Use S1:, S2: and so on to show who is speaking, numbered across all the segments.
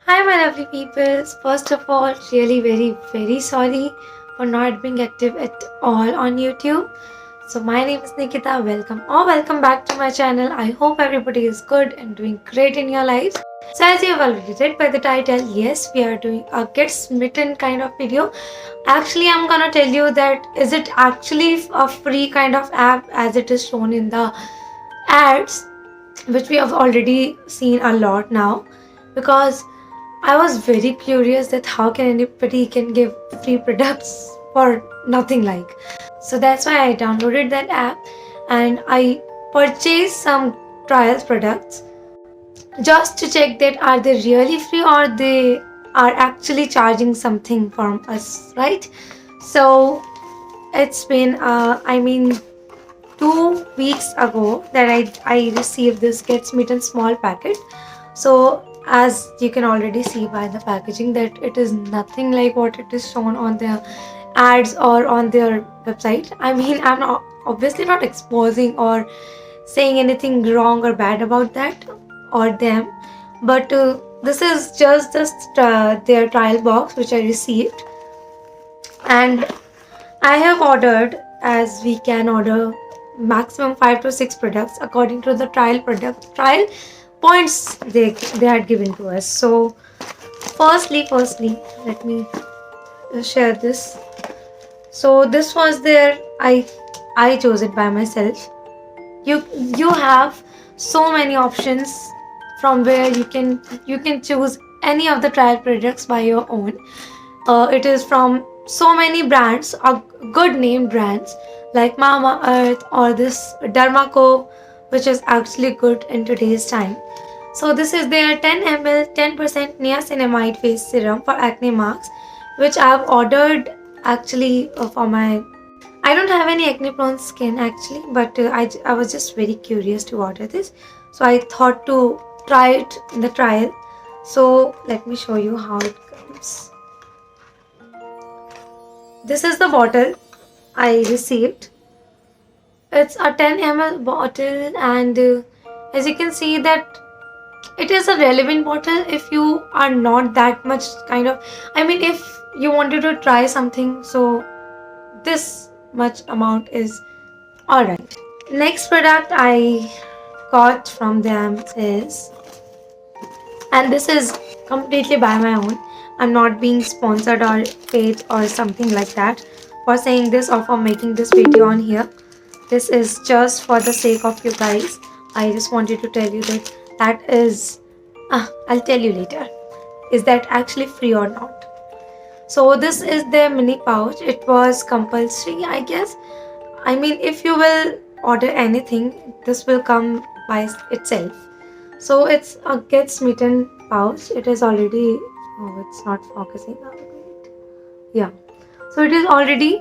S1: Hi, my lovely peoples. First of all, really very sorry for not being active at all on YouTube. So, my name is Nikita. Welcome back to my channel. I hope everybody is good and doing great in your lives. So, as you have already read by the title, yes, we are doing a get smitten kind of video. Actually, I'm gonna tell you that is it actually a free kind of app as it is shown in the ads, which we have already seen a lot now, because I was very curious that how can anybody can give free products for nothing like. So that's why I downloaded that app and I purchased some trials products just to check that are they really free or they are actually charging something from us, right? So it's been 2 weeks ago that I received this Get Smitten small packet. So as you can already see by the packaging that it is nothing like what it is shown on their ads or on their website. I'm not, obviously not exposing or saying anything wrong or bad about that or them, but this is just their trial box which I received, and I have ordered, as we can order maximum 5 to 6 products according to the trial points they had given to us. So firstly let me share this. So this was their, I chose it by myself. You have so many options from where you can choose any of the trial products by your own. It is from so many brands, good name brands like Mama Earth or this Dermaco, which is actually good in today's time. So this is their 10 ml 10% niacinamide face serum for acne marks, which I have ordered actually for my. I don't have any acne prone skin actually, but I was just very curious to order this, so I thought to try it in the trial. So let me show you how it comes. This is the bottle I received. It's a 10 ml bottle, and as you can see that it is a relevant bottle if you are not that much kind of, if you wanted to try something, so this much amount is alright. Next product I got from them is, and this is completely by my own, I'm not being sponsored or paid or something like that for saying this or for making this video on here. This is just for the sake of you guys. I just wanted to tell you that is I'll tell you later, is that actually free or not. So this is their mini pouch. It was compulsory, I guess. If you will order anything, this will come by itself. So it's a Get Smitten pouch. It is already, oh, it's not focusing now. Wait. Yeah. So it is already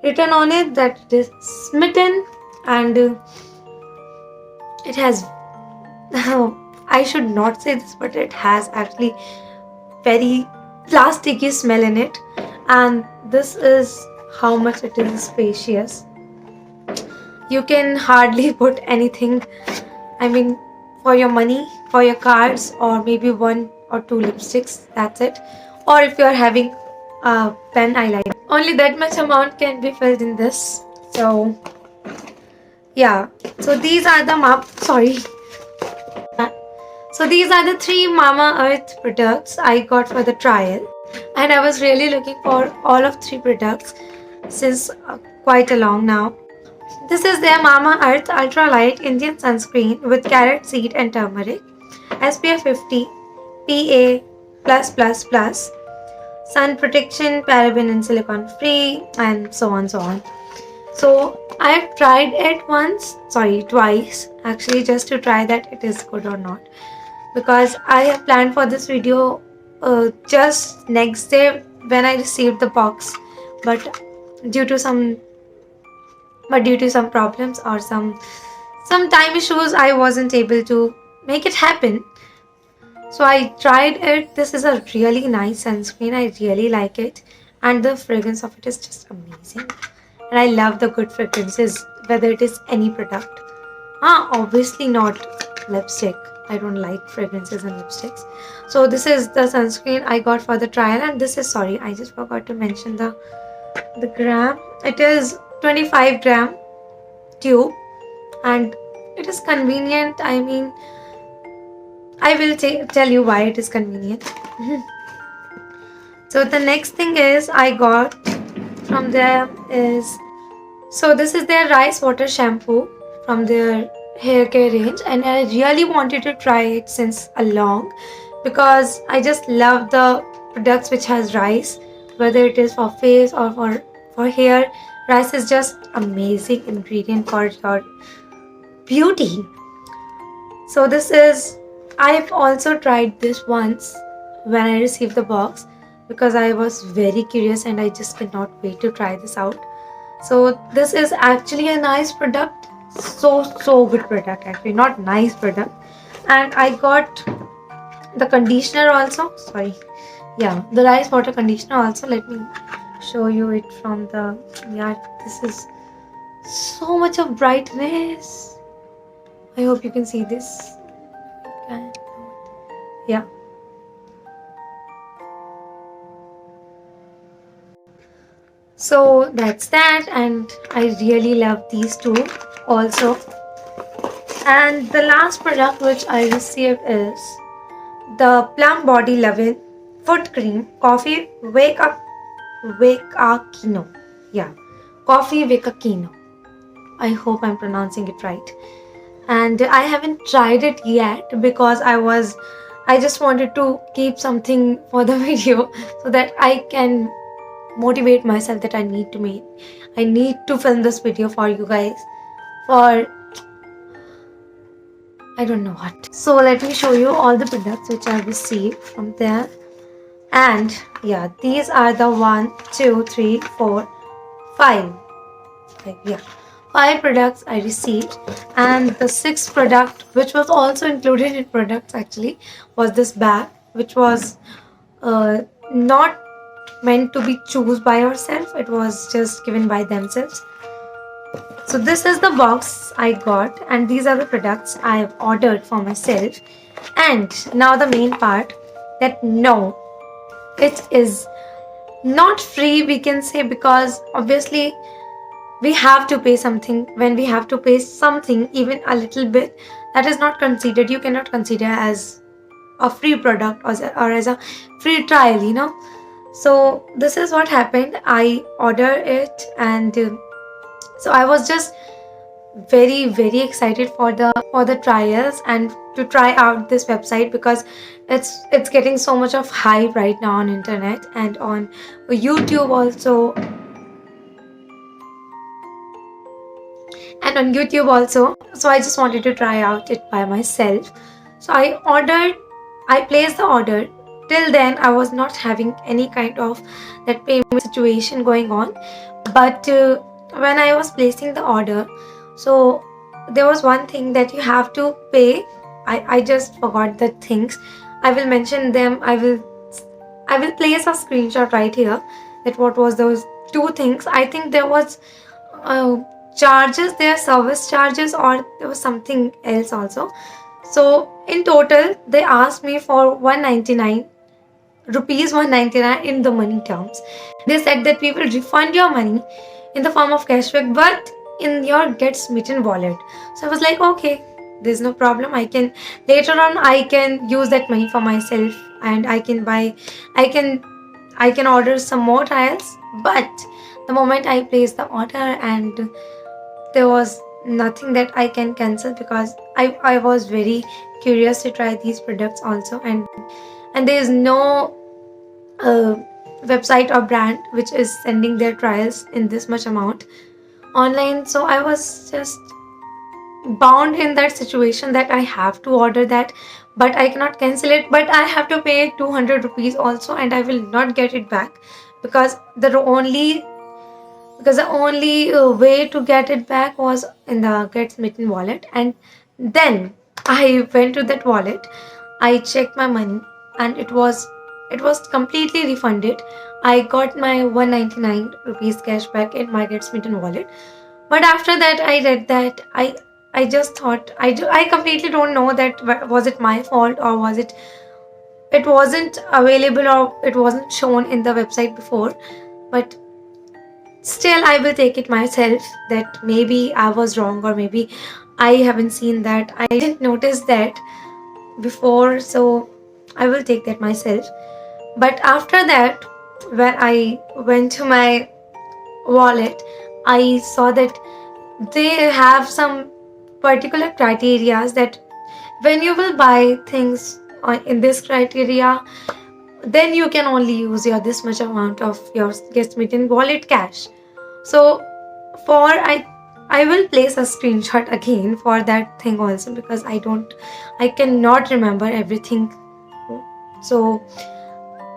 S1: written on it that it is smitten, and it has, I should not say this, but it has actually very plasticky smell in it, and this is how much it is spacious. You can hardly put anything, I mean, for your money, for your cards, or maybe 1 or 2 lipsticks, that's it. Or if you are having a pen eyeliner, only that much amount can be filled in this. So yeah, so these are the so these are the 3 Mama Earth products I got for the trial, and I was really looking for all of 3 products since quite a long now. This is their Mama Earth Ultra Light Indian Sunscreen with carrot seed and turmeric, SPF 50, PA+++, sun protection, paraben and silicone free, and so on. So I have tried it twice actually, just to try that it is good or not, because I have planned for this video just next day when I received the box, but due to some problems or some time issues, I wasn't able to make it happen. So I tried it. This is a really nice sunscreen. I really like it, and the fragrance of it is just amazing. And I love the good fragrances, whether it is any product. Obviously not lipstick. I don't like fragrances and lipsticks. So this is the sunscreen I got for the trial, and this is, sorry, I just forgot to mention the gram. It is 25-gram tube, and it is convenient. I mean, I will tell you why it is convenient. So the next thing is I got from them is, so this is their rice water shampoo from their hair care range, and I really wanted to try it since a long, because I just love the products which has rice, whether it is for face or for hair. Rice is just amazing ingredient for your beauty. So this is, I've also tried this once when I received the box, because I was very curious and I just could not wait to try this out. So this is actually a nice product, so good product, actually not nice product. And I got the conditioner also, sorry, yeah, the rice water conditioner also. Let me show you it from the, yeah, this is so much of brightness. I hope you can see this. Yeah. So that's that, and I really love these two also. And the last product which I received is the Plum Body Lovin' Foot Cream Coffee Wakakino. Yeah, Coffee Wakakino. I hope I'm pronouncing it right. And I haven't tried it yet because I just wanted to keep something for the video so that I can motivate myself that I need to film this video for you guys, for I don't know what. So let me show you all the products which I received from there. And yeah, these are the 1, 2, 3, 4, 5. Yeah, 5 products I received, and the 6th product, which was also included in products actually, was this bag, which was not meant to be chosen by yourself. It was just given by themselves. So this is the box I got, and these are the products I have ordered for myself. And now the main part, that no, it is not free, we can say, because obviously we have to pay something. When we have to pay something, even a little bit, that is not considered, you cannot consider as a free product or as a free trial, you know. So this is what happened. I ordered it, and so I was just very excited for the trials and to try out this website, because it's getting so much of hype right now on internet and on YouTube also. So I just wanted to try out it by myself. So I placed the order. Till then I was not having any kind of that payment situation going on, but when I was placing the order, so there was one thing that you have to pay. I just forgot the things. I will mention them. I will place a screenshot right here, that what was those 2 things. I think there was charges, their service charges, or there was something else also. So in total they asked me for 199 rupees, 199 in the money terms. They said that we will refund your money in the form of cashback, but in your Get Smitten wallet. So I was like, okay, there's no problem. I can later on I can use that money for myself, and I can order some more trials. But the moment I placed the order, and there was nothing that I can cancel, because I was very curious to try these products also, and there is no website or brand which is sending their trials in this much amount online. So I was just bound in that situation that I have to order that, but I cannot cancel it, but I have to pay 200 rupees also, and I will not get it back, because the only way to get it back was in the Get Smitten wallet. And then I went to that wallet, I checked my money, and it was completely refunded. I got my 199 rupees cash back in my Get Smitten wallet. But after that I read that I just thought I completely don't know that was it my fault, or was it wasn't available, or it wasn't shown in the website before. But still, I will take it myself that maybe I was wrong, or maybe I haven't seen that. I didn't notice that before, so I will take that myself. But after that, when I went to my wallet, I saw that they have some particular criterias that when you will buy things in this criteria, then you can only use your this much amount of your guesstimate in wallet cash. So for I will place a screenshot again for that thing also, because I cannot remember everything. So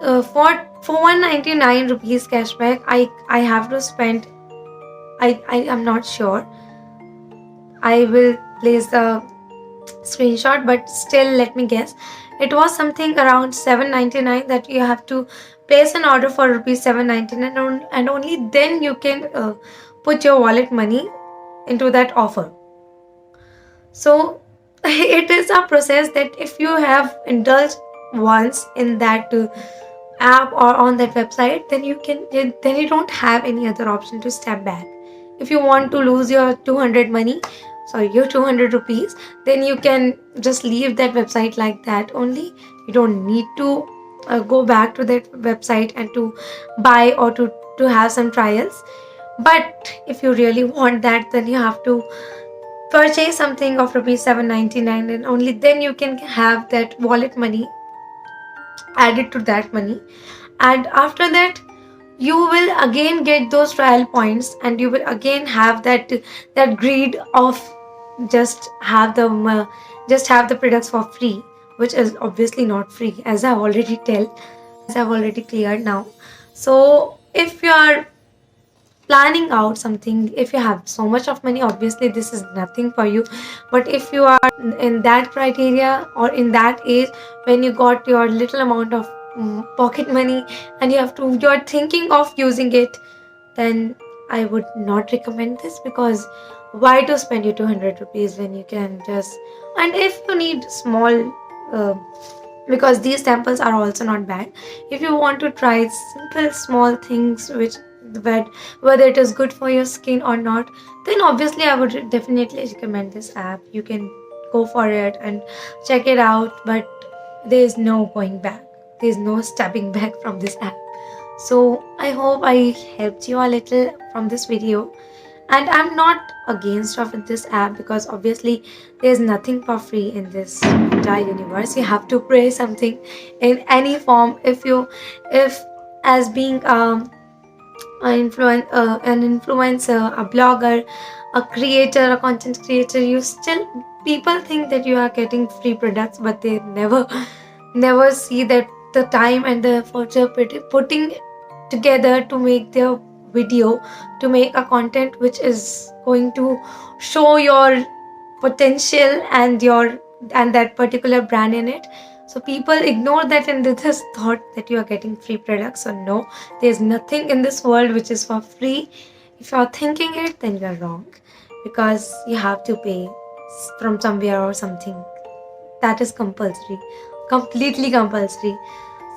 S1: for 199 rupees cashback, I have to spend, I am not sure. I will place the screenshot, but still let me guess. It was something around 799 that you have to place an order for rupees 799, and only then you can put your wallet money into that offer. So it is a process that if you have indulged once in that app or on that website, then then you don't have any other option to step back. If you want to lose your 200 money, sorry, your 200 rupees, then you can just leave that website like that only. You don't need to go back to that website and to buy, or to have some trials. But if you really want that, then you have to purchase something of rupees 799, and only then you can have that wallet money added to that money. And after that, you will again get those trial points, and you will again have that greed of just have the just have the products for free, which is obviously not free, as I've already cleared now. So if you are planning out something, if you have so much of money, obviously this is nothing for you. But if you are in that criteria, or in that age when you got your little amount of pocket money, and you're thinking of using it, then I would not recommend this, because why to spend your 200 rupees when you can just, and if you need small uh, because these samples are also not bad, if you want to try simple small things which but whether it is good for your skin or not, then obviously I would definitely recommend this app. You can go for it and check it out, but there is no going back, there is no stepping back from this app. So I hope I helped you a little from this video. And I'm not against of this app, because obviously there's nothing for free in this entire universe. You have to pay something in any form. If as being an influencer, a blogger, a creator, a content creator, you still, people think that you are getting free products, but they never see that the time and the effort you're putting together to make their video, to make a content which is going to show your potential and that particular brand in it. So people ignore that, and they just thought that you are getting free products. So no, there's nothing in this world which is for free. If you're thinking it, then you're wrong, because you have to pay from somewhere or something. That is compulsory, completely compulsory.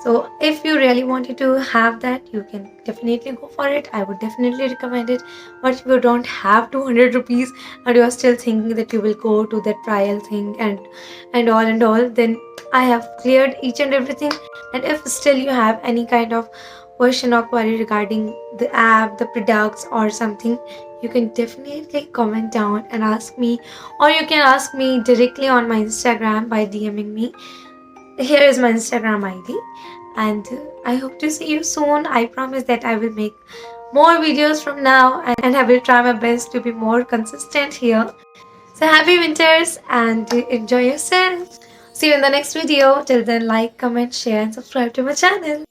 S1: So if you really wanted to have that, you can definitely go for it. I would definitely recommend it. But if you don't have 200 rupees, and you are still thinking that you will go to that trial thing and all, then I have cleared each and everything. And if still you have any kind of question or query regarding the app, the products, or something, you can definitely comment down and ask me, or you can ask me directly on my Instagram by DMing me. Here is my Instagram ID, and I hope to see you soon. I promise that I will make more videos from now, and I will try my best to be more consistent here. So happy winters, and enjoy yourself. See you in the next video. Till then, like, comment, share, and subscribe to my channel.